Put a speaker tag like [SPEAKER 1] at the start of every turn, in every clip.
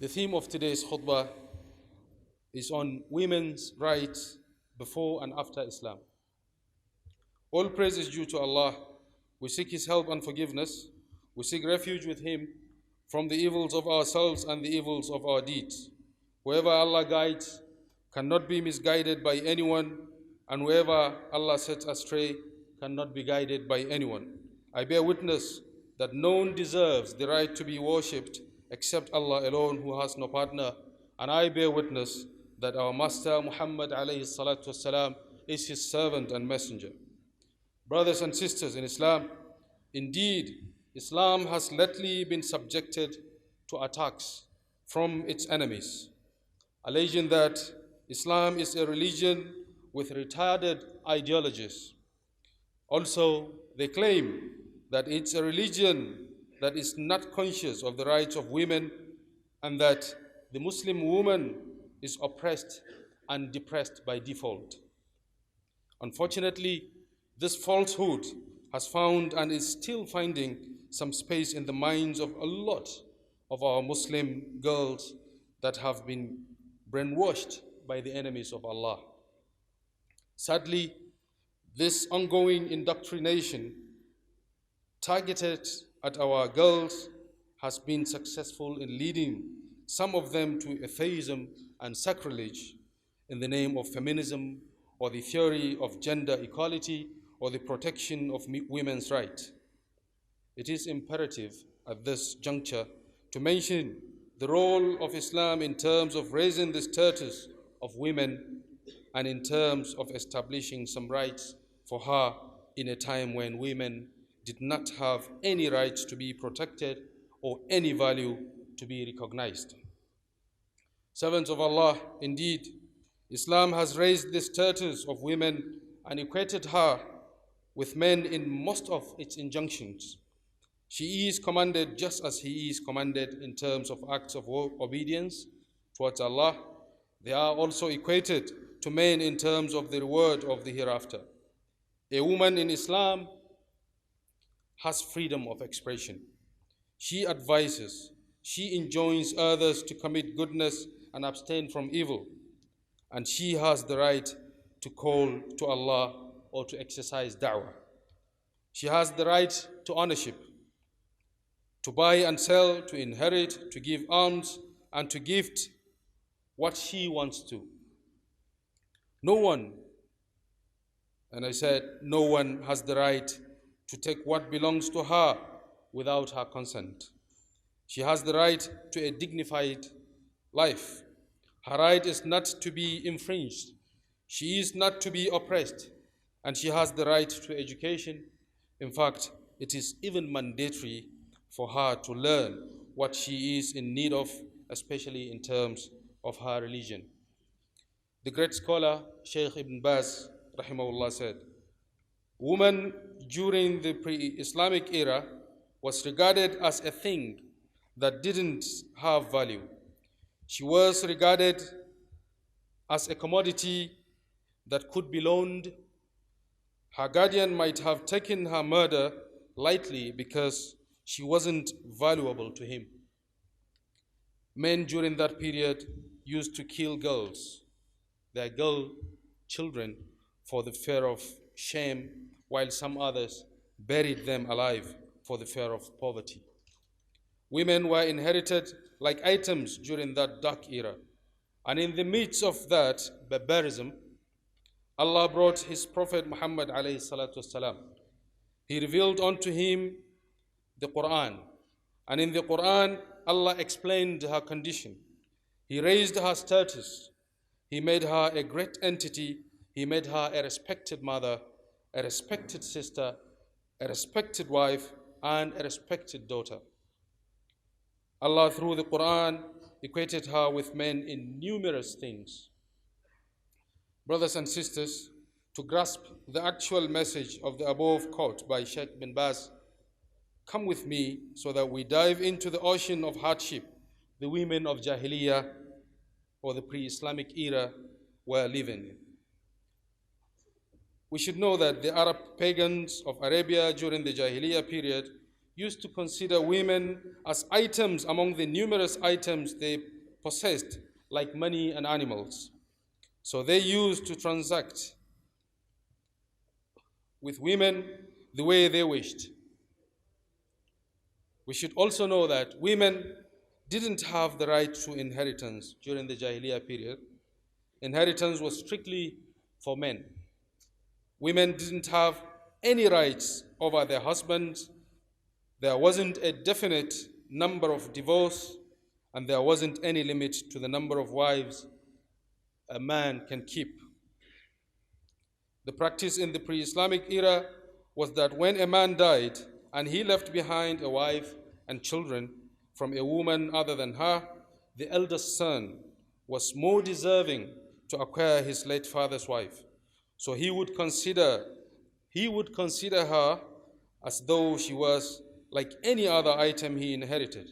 [SPEAKER 1] The theme of today's khutbah is on women's rights before and after Islam. All praise is due to Allah. We seek His help and forgiveness. We seek refuge with Him from the evils of ourselves and the evils of our deeds. Whoever Allah guides cannot be misguided by anyone, and whoever Allah sets astray cannot be guided by anyone. I bear witness that no one deserves the right to be worshipped except Allah alone, who has no partner, and I bear witness that our Master Muhammad alayhi salatu wasalam is his servant and messenger. Brothers and sisters in Islam, indeed, Islam has lately been subjected to attacks from its enemies, alleging that Islam is a religion with retarded ideologies. Also, they claim that it's a religion that is not conscious of the rights of women and that the Muslim woman is oppressed and depressed by default. Unfortunately, this falsehood has found and is still finding some space in the minds of a lot of our Muslim girls that have been brainwashed by the enemies of Allah. Sadly, this ongoing indoctrination targeted at our girls has been successful in leading some of them to atheism and sacrilege in the name of feminism or the theory of gender equality or the protection of women's rights. It is imperative at this juncture to mention the role of Islam in terms of raising the status of women and in terms of establishing some rights for her in a time when women did not have any rights to be protected or any value to be recognized. Servants of Allah, indeed, Islam has raised the status of women and equated her with men in most of its injunctions. She is commanded just as he is commanded in terms of acts of obedience towards Allah. They are also equated to men in terms of the reward of the hereafter. A woman in Islam has freedom of expression. She advises, she enjoins others to commit goodness and abstain from evil, and she has the right to call to Allah or to exercise da'wah. She has the right to ownership, to buy and sell, to inherit, to give alms, and to gift what she wants to. No one, and I said no one, has the right to take what belongs to her without her consent. She has the right to a dignified life. Her right is not to be infringed. She is not to be oppressed, and she has the right to education. In fact, it is even mandatory for her to learn what she is in need of, especially in terms of her religion. The great scholar Sheikh Ibn Baz rahimahullah said, woman during the pre-Islamic era was regarded as a thing that didn't have value. She was regarded as a commodity that could be loaned. Her guardian might have taken her murder lightly because she wasn't valuable to him. Men during that period used to kill girls, their girl children, for the fear of shame, while some others buried them alive for the fear of poverty. Women were inherited like items during that dark era. And in the midst of that barbarism, Allah brought His Prophet Muhammad alayhi salatu wasalam. He revealed unto him the Quran. And in the Quran, Allah explained her condition. He raised her status. He made her a great entity. He made her a respected mother, a respected sister, a respected wife, and a respected daughter. Allah, through the Quran, equated her with men in numerous things. Brothers and sisters, to grasp the actual message of the above quote by Sheikh bin Baz, come with me so that we dive into the ocean of hardship the women of Jahiliyyah or the pre-Islamic era were living in. We should know that the Arab pagans of Arabia during the Jahiliyyah period used to consider women as items among the numerous items they possessed, like money and animals. So they used to transact with women the way they wished. We should also know that women didn't have the right to inheritance during the Jahiliyyah period. Inheritance was strictly for men. Women didn't have any rights over their husbands. There wasn't a definite number of divorce, and there wasn't any limit to the number of wives a man can keep. The practice in the pre-Islamic era was that when a man died and he left behind a wife and children from a woman other than her, the eldest son was more deserving to acquire his late father's wife. So he would consider her as though she was like any other item he inherited.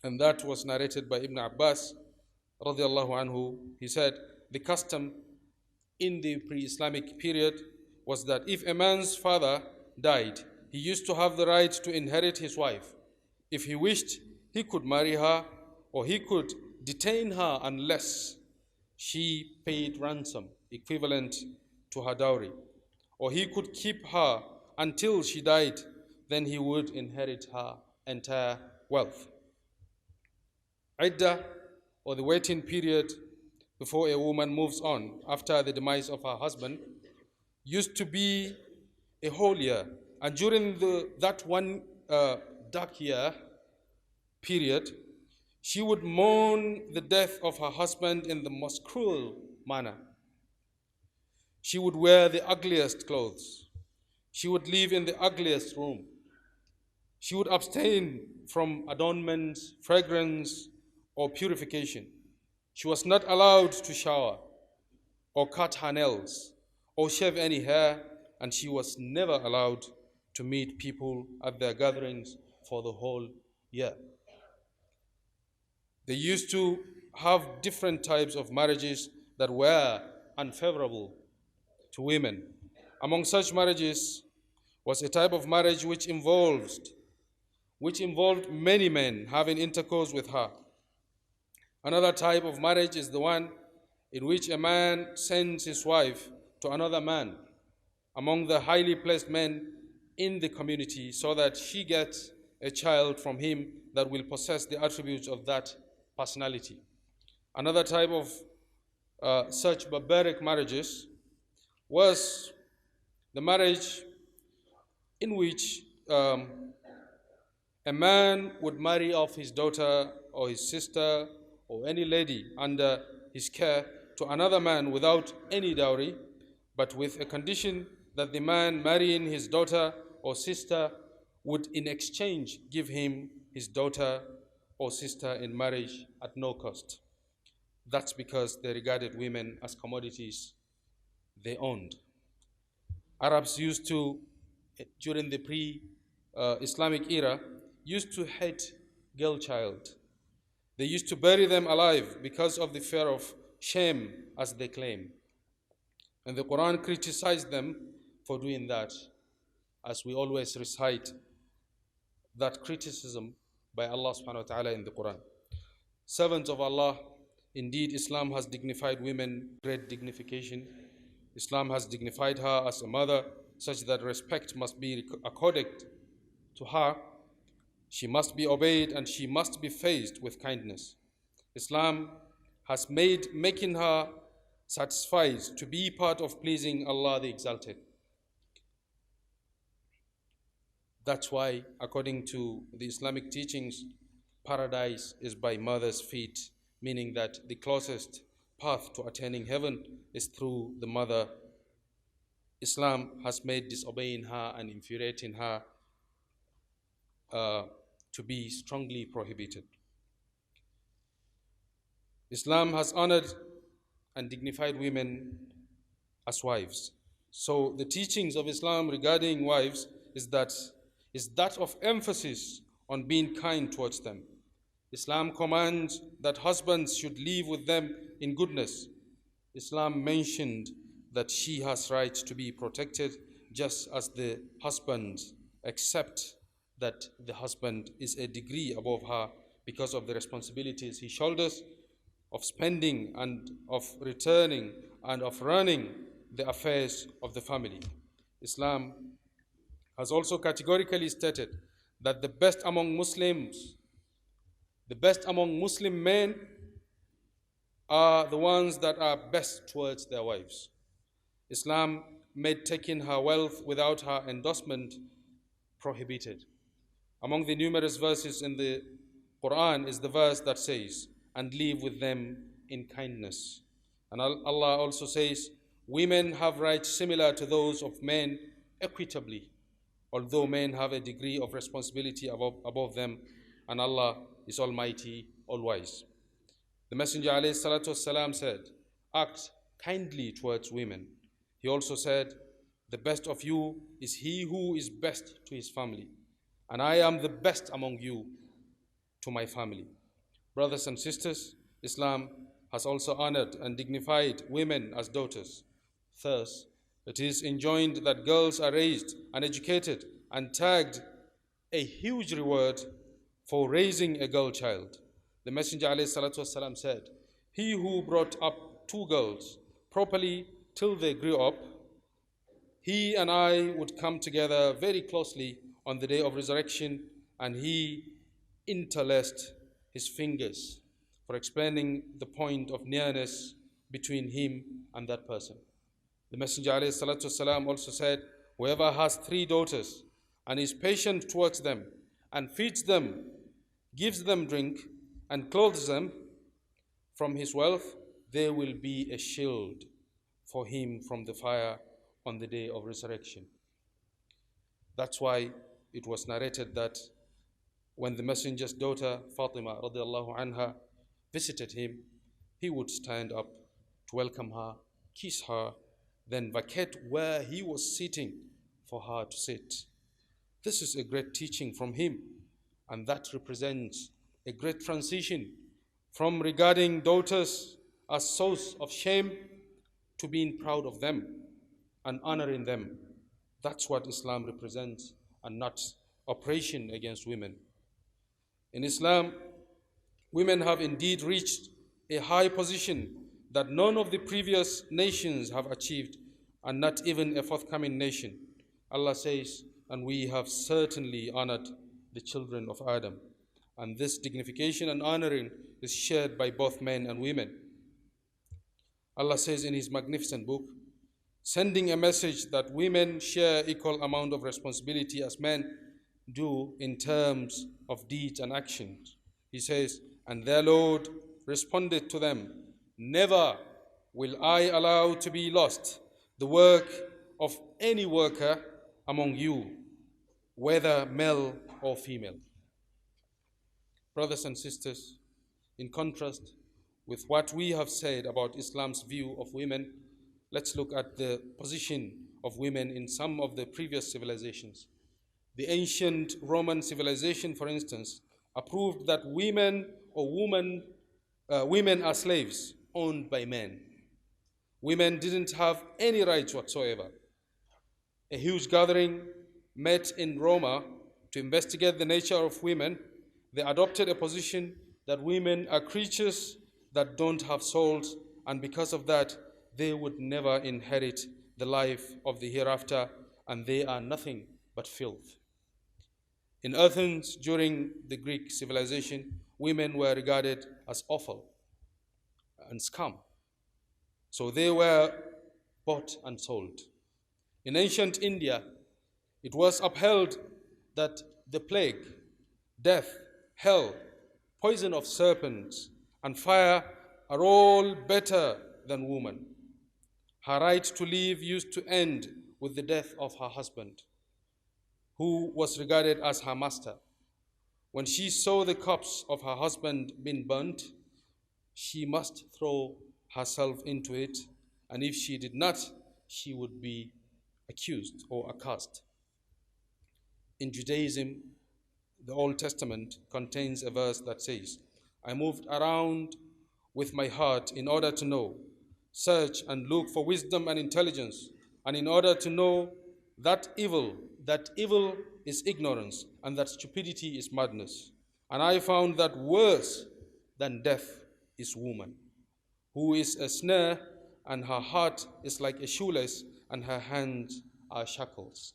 [SPEAKER 1] And that was narrated by Ibn Abbas radiallahu anhu. He said, the custom in the pre-Islamic period was that if a man's father died, he used to have the right to inherit his wife. If he wished, he could marry her, or he could detain her unless she paid ransom equivalent to her dowry, or he could keep her until she died, then he would inherit her entire wealth. Iddah, or the waiting period before a woman moves on after the demise of her husband, used to be a whole year. And during that one dark year period, she would mourn the death of her husband in the most cruel manner. She would wear the ugliest clothes. She would live in the ugliest room. She would abstain from adornment, fragrance, or purification. She was not allowed to shower or cut her nails or shave any hair, and she was never allowed to meet people at their gatherings for the whole year. They used to have different types of marriages that were unfavorable to women. Among such marriages was a type of marriage which involved many men having intercourse with her. Another type of marriage is the one in which a man sends his wife to another man among the highly placed men in the community so that she gets a child from him that will possess the attributes of that personality. Another type of such barbaric marriages was the marriage in which a man would marry off his daughter or his sister or any lady under his care to another man without any dowry, but with a condition that the man marrying his daughter or sister would in exchange give him his daughter or sister in marriage at no cost. That's because they regarded women as commodities they owned. Arabs used to, during the pre-Islamic era, used to hate girl child. They used to bury them alive because of the fear of shame, as they claim. And the Quran criticized them for doing that, as we always recite that criticism by Allah subhanahu wa ta'ala in the Quran. Servants of Allah, indeed Islam has dignified women great dignification. Islam has dignified her as a mother, such that respect must be accorded to her. She must be obeyed and she must be faced with kindness. Islam has made making her satisfied to be part of pleasing Allah the Exalted. That's why, according to the Islamic teachings, paradise is by mother's feet, meaning that the closest path to attaining heaven is through the mother. Islam has made disobeying her and infuriating her to be strongly prohibited. Islam has honored and dignified women as wives. So the teachings of Islam regarding wives is that of emphasis on being kind towards them. Islam commands that husbands should live with them in goodness. Islam mentioned that she has rights to be protected just as the husband, except that the husband is a degree above her because of the responsibilities he shoulders of spending and of returning and of running the affairs of the family. Islam has also categorically stated that the best among Muslim men are the ones that are best towards their wives. Islam made taking her wealth without her endorsement prohibited. Among the numerous verses in the Quran is the verse that says, "And live with them in kindness." And Allah also says, "Women have rights similar to those of men equitably, although men have a degree of responsibility above them, and Allah is Almighty, All-Wise." The Messenger ﷺ said, "Act kindly towards women." He also said, "The best of you is he who is best to his family, and I am the best among you to my family." Brothers and sisters, Islam has also honored and dignified women as daughters. Thus, it is enjoined that girls are raised and educated and tagged a huge reward for raising a girl child. The Messenger ﷺ said, "He who brought up two girls properly till they grew up, he and I would come together very closely on the day of resurrection," and he interlaced his fingers for explaining the point of nearness between him and that person. The Messenger ﷺ also said, "Whoever has three daughters and is patient towards them and feeds them, gives them drink and clothes them from his wealth, there will be a shield for him from the fire on the day of resurrection." That's why it was narrated that when the Messenger's daughter Fatima radiallahu anha visited him, he would stand up to welcome her, kiss her, then vacate where he was sitting for her to sit. This is a great teaching from him, and that represents a great transition from regarding daughters as source of shame to being proud of them and honoring them. That's what Islam represents, and not oppression against women. In Islam, women have indeed reached a high position that none of the previous nations have achieved, and not even a forthcoming nation. Allah says, "And we have certainly honored the children of Adam." And this dignification and honoring is shared by both men and women. Allah says in His magnificent book, sending a message that women share equal amount of responsibility as men do in terms of deeds and actions. He says, "And their Lord responded to them, 'Never will I allow to be lost the work of any worker among you, whether male or female.'" Brothers and sisters, in contrast with what we have said about Islam's view of women, let's look at the position of women in some of the previous civilizations. The ancient Roman civilization, for instance, approved that women are slaves owned by men. Women didn't have any rights whatsoever. A huge gathering met in Roma to investigate the nature of women. They adopted a position that women are creatures that don't have souls, and because of that, they would never inherit the life of the hereafter, and they are nothing but filth. In Athens, during the Greek civilization, women were regarded as offal and scum. So they were bought and sold. In ancient India, it was upheld that the plague, death, hell, poison of serpents, and fire are all better than woman. Her right to live used to end with the death of her husband, who was regarded as her master. When she saw the corpse of her husband being burnt, she must throw herself into it, and if she did not, she would be accused or accursed. In Judaism, the Old Testament contains a verse that says, "I moved around with my heart in order to know, search and look for wisdom and intelligence, and in order to know that evil is ignorance, and that stupidity is madness. And I found that worse than death is woman, who is a snare, and her heart is like a shoelace, and her hands are shackles.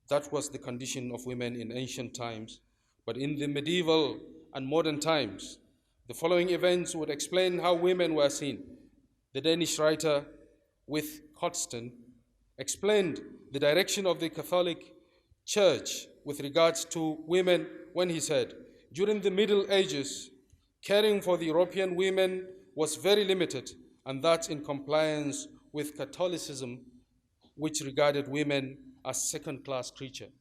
[SPEAKER 1] That was the condition of women in ancient times. But in the medieval and modern times, the following events would explain how women were seen. The Danish writer with Hodgson explained the direction of the Catholic Church with regards to women when he said, during the Middle Ages, caring for the European women was very limited, and that in compliance with Catholicism, which regarded women as second-class creatures.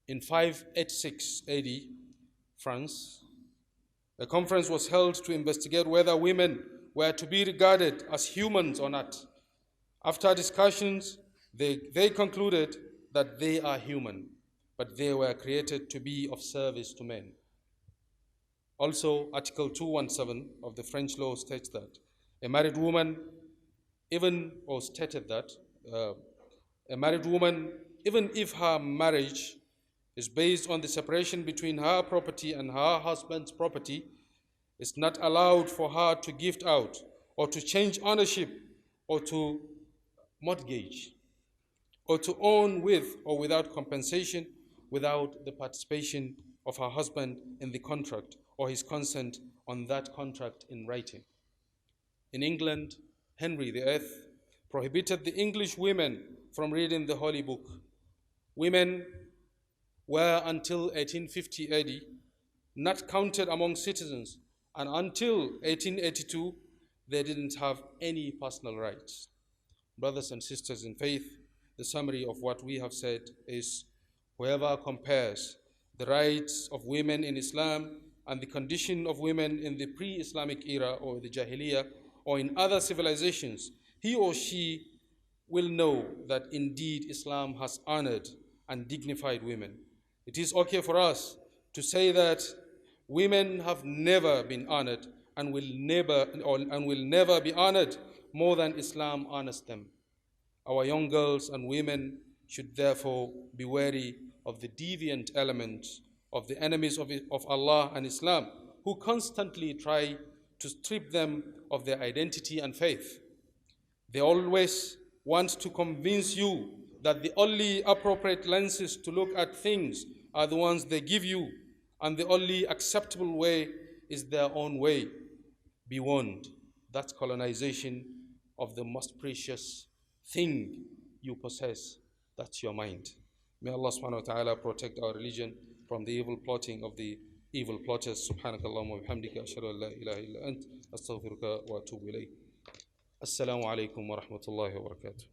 [SPEAKER 1] In 586 AD, France, a conference was held to investigate whether women were to be regarded as humans or not. After discussions, they concluded that they are human, but they were created to be of service to men. Also, Article 217 of the French law states that a married woman, even if her marriage is based on the separation between her property and her husband's property, is not allowed for her to gift out or to change ownership or to mortgage or to own with or without compensation, without the participation of her husband in the contract or his consent on that contract in writing. In England, Henry VIII prohibited the English women from reading the Holy Book. Women were, until 1850 AD, not counted among citizens, and until 1882, they didn't have any personal rights. Brothers and sisters in faith, the summary of what we have said is, whoever compares the rights of women in Islam and the condition of women in the pre-Islamic era or the Jahiliyyah or in other civilizations, he or she will know that indeed Islam has honored and dignified women. It is okay for us to say that women have never been honored and will never be honored more than Islam honors them. Our young girls and women should therefore be wary of the deviant elements of the enemies of Allah and Islam, who constantly try to strip them of their identity and faith. They always want to convince you that the only appropriate lenses to look at things are the ones they give you, and the only acceptable way is their own way. Be warned, that's colonization of the most precious thing you possess, that's your mind. May Allah subhanahu wa ta'ala protect our religion from the evil plotting of the evil plotters. Subhanakallahumma wa bihamdika ashhadu an la ilaha illa ant astaghfiruka wa atubu ilayk. Assalamu alaikum wa rahmatullahi wa barakatuh.